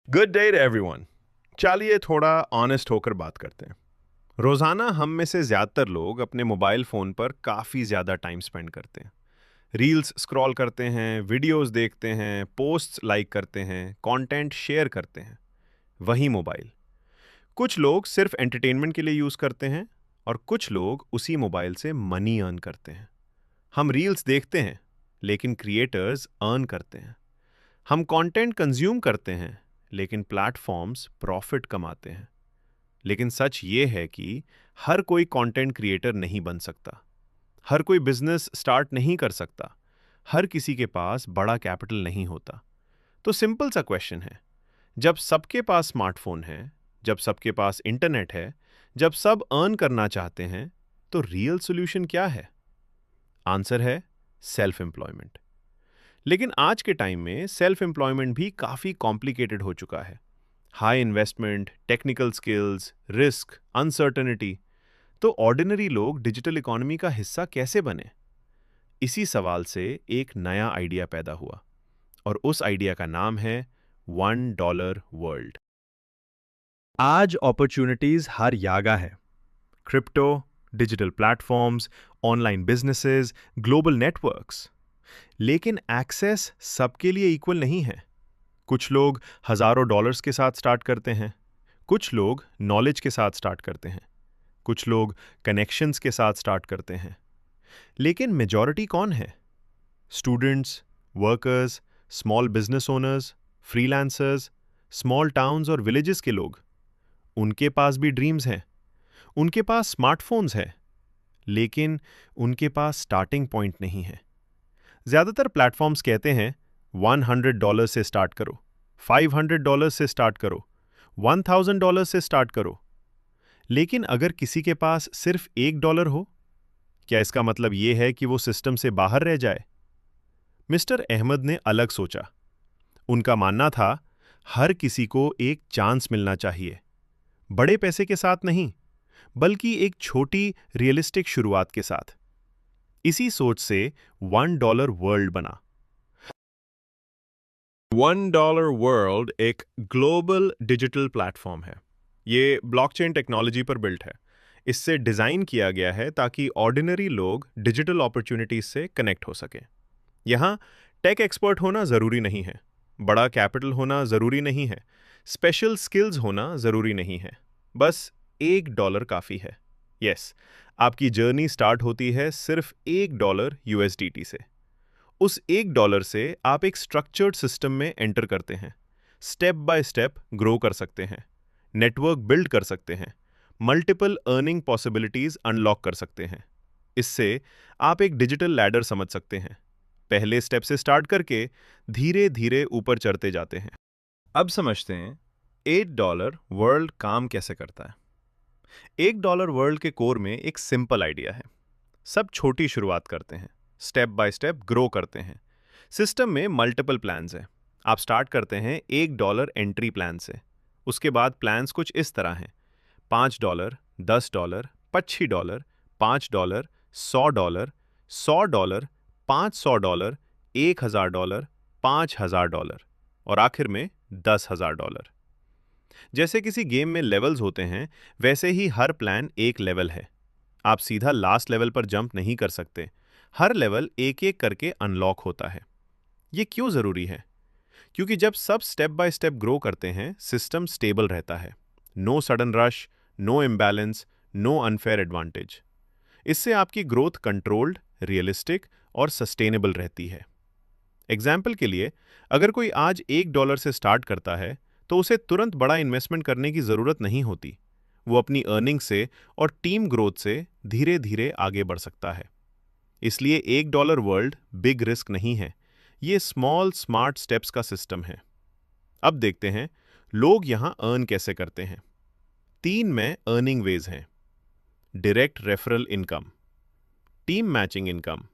Good day everyone. चलिए थोड़ा honest होकर बात करते हैं। रोज़ाना हम में से ज़्यादातर लोग अपने मोबाइल फ़ोन पर काफ़ी ज़्यादा टाइम स्पेंड करते हैं। रील्स स्क्रॉल करते हैं, वीडियोस देखते हैं, पोस्ट्स लाइक करते हैं, कंटेंट शेयर करते हैं। वही मोबाइल कुछ लोग सिर्फ एंटरटेनमेंट के लिए यूज़ करते हैं और कुछ लोग उसी मोबाइल से मनी अर्न करते हैं। हम रील्स देखते हैं, लेकिन क्रिएटर्स अर्न करते हैं। हम कंटेंट कंज्यूम करते हैं, लेकिन प्लेटफॉर्म्स प्रॉफिट कमाते हैं। लेकिन सच ये है कि हर कोई कंटेंट क्रिएटर नहीं बन सकता, हर कोई बिजनेस स्टार्ट नहीं कर सकता, हर किसी के पास बड़ा कैपिटल नहीं होता। तो सिंपल सा क्वेश्चन है, जब सबके पास स्मार्टफोन है, जब सबके पास इंटरनेट है, जब सब अर्न करना चाहते हैं, तो रियल सोल्यूशन क्या है? आंसर है सेल्फ एम्प्लॉयमेंट। लेकिन आज के टाइम में सेल्फ एम्प्लॉयमेंट भी काफ़ी कॉम्प्लिकेटेड हो चुका है। High investment, technical skills, risk, uncertainty. तो ऑर्डिनरी लोग डिजिटल इकोनॉमी का हिस्सा कैसे बने? इसी सवाल से एक नया आइडिया पैदा हुआ और उस आइडिया का नाम है $1 वर्ल्ड। आज अपॉर्चुनिटीज हर यागा है। Crypto, digital platforms, online businesses, global networks. लेकिन एक्सेस सबके लिए इक्वल नहीं है। कुछ लोग हजारों डॉलर्स के साथ स्टार्ट करते हैं, कुछ लोग नॉलेज के साथ स्टार्ट करते हैं, कुछ लोग कनेक्शंस के साथ स्टार्ट करते हैं। लेकिन मेजॉरिटी कौन है? Students, workers, small business owners, freelancers, small towns और विलेजेस के लोग। उनके पास भी ड्रीम्स हैं, उनके पास स्मार्टफोन्स हैं, लेकिन उनके पास स्टार्टिंग पॉइंट नहीं है। ज्यादातर प्लेटफॉर्म्स कहते हैं $100 से स्टार्ट करो, $500 से स्टार्ट करो, $1000 से स्टार्ट करो। लेकिन अगर किसी के पास सिर्फ $1 हो, क्या इसका मतलब यह है कि वो सिस्टम से बाहर रह जाए? मिस्टर अहमद ने अलग सोचा। उनका मानना था, हर किसी को एक चांस मिलना चाहिए, बड़े पैसे के साथ नहीं, बल्कि एक छोटी रियलिस्टिक शुरुआत के साथ। इसी सोच से $1 वर्ल्ड बना। $1 वर्ल्ड एक ग्लोबल डिजिटल प्लेटफॉर्म है। ये ब्लॉकचेन टेक्नोलॉजी पर बिल्ट है। इससे डिज़ाइन किया गया है ताकि ऑर्डिनरी लोग डिजिटल अपॉर्चुनिटीज से कनेक्ट हो सकें। यहाँ टेक एक्सपर्ट होना ज़रूरी नहीं है, बड़ा कैपिटल होना ज़रूरी नहीं है, स्पेशल स्किल्स होना ज़रूरी नहीं है। बस $1 काफ़ी है। यस, आपकी जर्नी स्टार्ट होती है सिर्फ $1 USDT से। उस $1 से आप एक स्ट्रक्चर्ड सिस्टम में एंटर करते हैं, स्टेप बाय स्टेप ग्रो कर सकते हैं, नेटवर्क बिल्ड कर सकते हैं, मल्टीपल अर्निंग पॉसिबिलिटीज अनलॉक कर सकते हैं। इससे आप एक डिजिटल लैडर समझ सकते हैं। पहले स्टेप से स्टार्ट करके धीरे धीरे ऊपर चढ़ते जाते हैं। अब समझते हैं $8 वर्ल्ड काम कैसे करता है। $1 वर्ल्ड के कोर में एक सिंपल आइडिया है। सब छोटी शुरुआत करते हैं, स्टेप बाय स्टेप ग्रो करते हैं। सिस्टम में मल्टीपल प्लान्स हैं। आप स्टार्ट करते हैं $1 एंट्री प्लान से। उसके बाद प्लान्स कुछ इस तरह हैं: $5, $10, $25, $5, $100, $100, $500, $1000, $5000 और आखिर में $10,000। जैसे किसी गेम में लेवल्स होते हैं, वैसे ही हर प्लान एक लेवल है। आप सीधा लास्ट लेवल पर जंप नहीं कर सकते। हर लेवल एक एक करके अनलॉक होता है। ये क्यों जरूरी है? क्योंकि जब सब स्टेप बाय स्टेप ग्रो करते हैं, सिस्टम स्टेबल रहता है। No sudden rush, no imbalance, no unfair advantage. इससे आपकी ग्रोथ कंट्रोल्ड, रियलिस्टिक और सस्टेनेबल रहती है। एग्जाम्पल के लिए, अगर कोई आज $1 से स्टार्ट करता है, तो उसे तुरंत बड़ा इन्वेस्टमेंट करने की ज़रूरत नहीं होती। वो अपनी अर्निंग से और टीम ग्रोथ से धीरे धीरे आगे बढ़ सकता है। इसलिए $1 वर्ल्ड बिग रिस्क नहीं है, ये स्मॉल स्मार्ट स्टेप्स का सिस्टम है। अब देखते हैं लोग यहाँ अर्न कैसे करते हैं। 3 में अर्निंग वेज हैं: direct referral income, team matching income,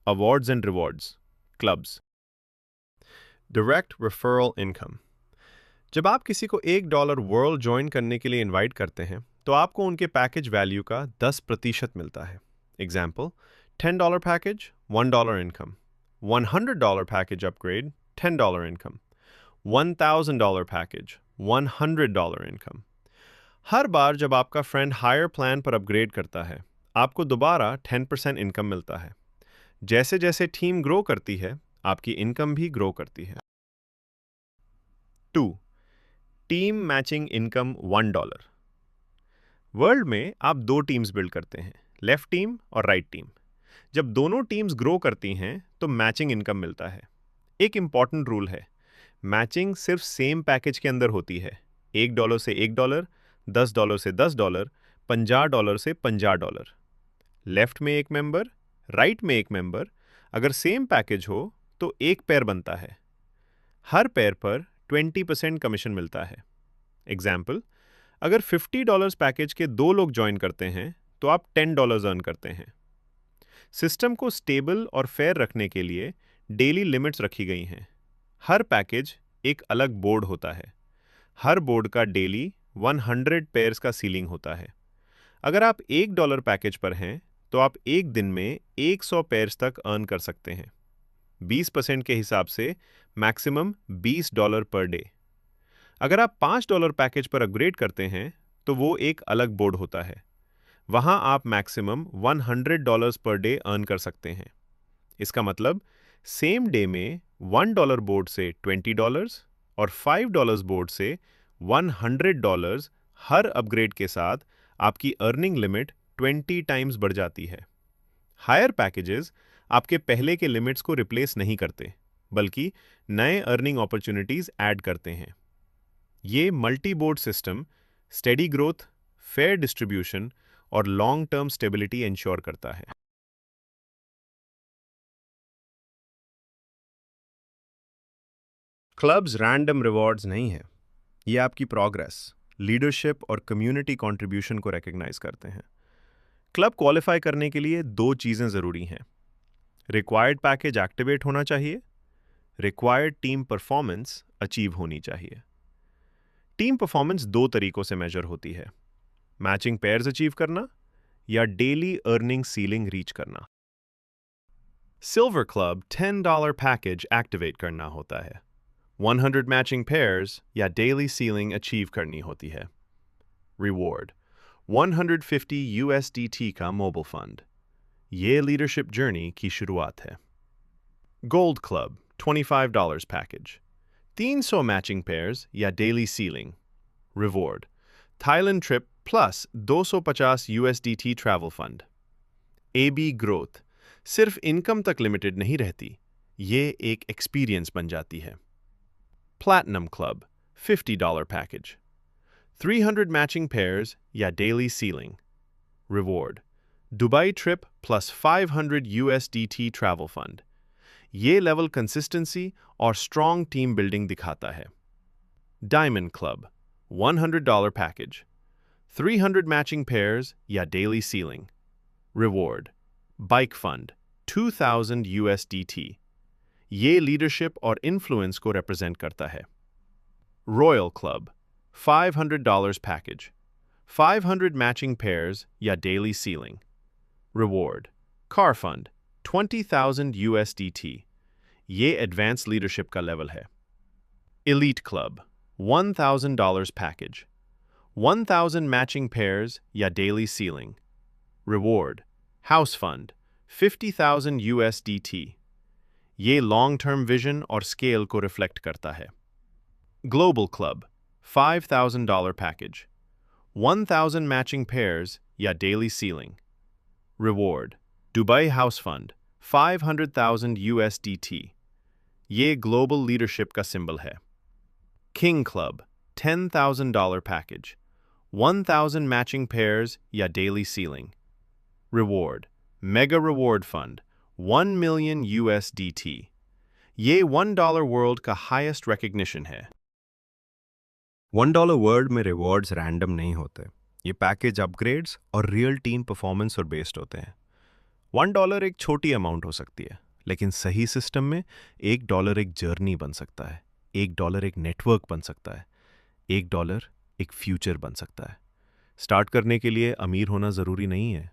awards and rewards, clubs. Direct referral income. जब आप किसी को $1 वर्ल्ड ज्वाइन करने के लिए इनवाइट करते हैं, तो आपको उनके पैकेज वैल्यू का 10% मिलता है। Example: $10 package, $1 income; $100 package upgrade, $10 income; $1,000 package, $100 income. हर बार जब आपका फ्रेंड हायर प्लान पर अपग्रेड करता है, आपको दोबारा 10% इनकम मिलता है। जैसे जैसे टीम ग्रो करती है, आपकी इनकम भी ग्रो करती है। 2. Team matching income $1। वर्ल्ड में आप दो टीम्स बिल्ड करते हैं, लेफ्ट टीम और राइट टीम। जब दोनों टीम्स ग्रो करती हैं तो मैचिंग इनकम मिलता है। एक इंपॉर्टेंट रूल है, मैचिंग सिर्फ सेम पैकेज के अंदर होती है। $1 से $1, $10 से $10, $50 से $50। लेफ्ट में एक मेंबर, राइट में एक मेंबर, अगर सेम पैकेज हो तो एक पेयर बनता है। हर पेयर पर 20% कमीशन मिलता है। एग्जाम्पल, अगर $50 पैकेज के दो लोग ज्वाइन करते हैं तो आप $10 अर्न करते हैं। सिस्टम को स्टेबल और फेयर रखने के लिए डेली लिमिट्स रखी गई हैं। हर पैकेज एक अलग बोर्ड होता है। हर बोर्ड का डेली 100 पेयर्स का सीलिंग होता है। अगर आप $1 पैकेज पर हैं तो आप एक दिन में 100 पेयर्स तक अर्न कर सकते हैं। 20% के हिसाब से मैक्सिमम $20 पर डे। अगर आप $5 पैकेज पर अपग्रेड करते हैं तो वो एक अलग बोर्ड होता है। वहां आप मैक्सिमम $100 पर डे अर्न कर सकते हैं। इसका मतलब सेम डे में $1 बोर्ड से $20 और $5 बोर्ड से $100 हर अपग्रेड के साथ आपकी अर्निंग लिमिट 20 टाइम्स बढ़ जाती है। हायर पैकेजेस आपके पहले के लिमिट्स को रिप्लेस नहीं करते, बल्कि नए अर्निंग अपॉर्चुनिटीज ऐड करते हैं। ये multi board system steady growth, fair distribution और लॉन्ग टर्म स्टेबिलिटी इंश्योर करता है। क्लब्स रैंडम रिवॉर्ड्स नहीं है। ये आपकी प्रोग्रेस, लीडरशिप और कम्युनिटी कंट्रीब्यूशन को रिकॉग्नाइज करते हैं। क्लब क्वालिफाई करने के लिए दो चीज़ें ज़रूरी हैं। रिक्वायर्ड पैकेज एक्टिवेट होना चाहिए, रिक्वायर्ड टीम परफॉर्मेंस अचीव होनी चाहिए। टीम परफॉर्मेंस दो तरीकों से मेजर होती है, मैचिंग पेयर्स अचीव करना या डेली अर्निंग सीलिंग रीच करना। सिल्वर क्लब $10 पैकेज एक्टिवेट करना होता है, 100 मैचिंग पेयर्स या डेली सीलिंग अचीव करनी होती है। रिवॉर्ड 150 USDT का मोबाइल फंड। ये लीडरशिप जर्नी की शुरुआत है। Gold club $25 package, 300 matching pairs या daily ceiling. Reward Thailand trip plus 250 USDT travel fund. AB growth सिर्फ इनकम तक लिमिटेड नहीं रहती, ये एक एक्सपीरियंस बन जाती है। Platinum club $50 package, 300 matching pairs या daily ceiling. Reward Dubai trip plus 500 USDT travel fund. ये लेवल कंसिस्टेंसी और स्ट्रॉन्ग टीम बिल्डिंग दिखाता है। Diamond club $100 package, 300 matching pairs या daily ceiling. Reward bike fund 2000 USDT। ये लीडरशिप और influence को represent करता है। Royal club $500 package, 500 matching pairs या daily ceiling. Reward car fund 20,000 USDT। ये एडवांस लीडरशिप का लेवल है। Elite club $1,000 package, 1,000 matching pairs या daily ceiling. Reward house fund 50,000 USDT। ये लॉन्ग टर्म विजन और स्केल को रिफ्लेक्ट करता है। Global club $5,000 package, 1,000 matching pairs या daily ceiling. Reward Dubai house fund 500,000 USDT। ये ग्लोबल लीडरशिप का सिंबल है। King club $10,000 package, 1,000 matching pairs या daily ceiling. Reward mega reward fund 1 million USDT। ये $1 वर्ल्ड का हाईएस्ट रिकग्निशन है। $1 world में rewards random नहीं होते। ये पैकेज अपग्रेड्स और रियल टीम परफॉर्मेंस पर बेस्ड होते हैं। $1 एक छोटी अमाउंट हो सकती है, लेकिन सही सिस्टम में $1 एक जर्नी बन सकता है, $1 एक नेटवर्क बन सकता है, $1 एक फ्यूचर बन सकता है। स्टार्ट करने के लिए अमीर होना ज़रूरी नहीं है,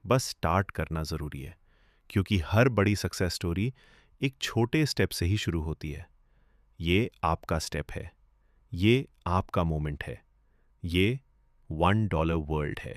बस स्टार्ट करना ज़रूरी है, क्योंकि हर बड़ी सक्सेस स्टोरी एक छोटे स्टेप से ही शुरू होती है। ये आपका स्टेप है, ये आपका मोमेंट है, ये $1 वर्ल्ड है।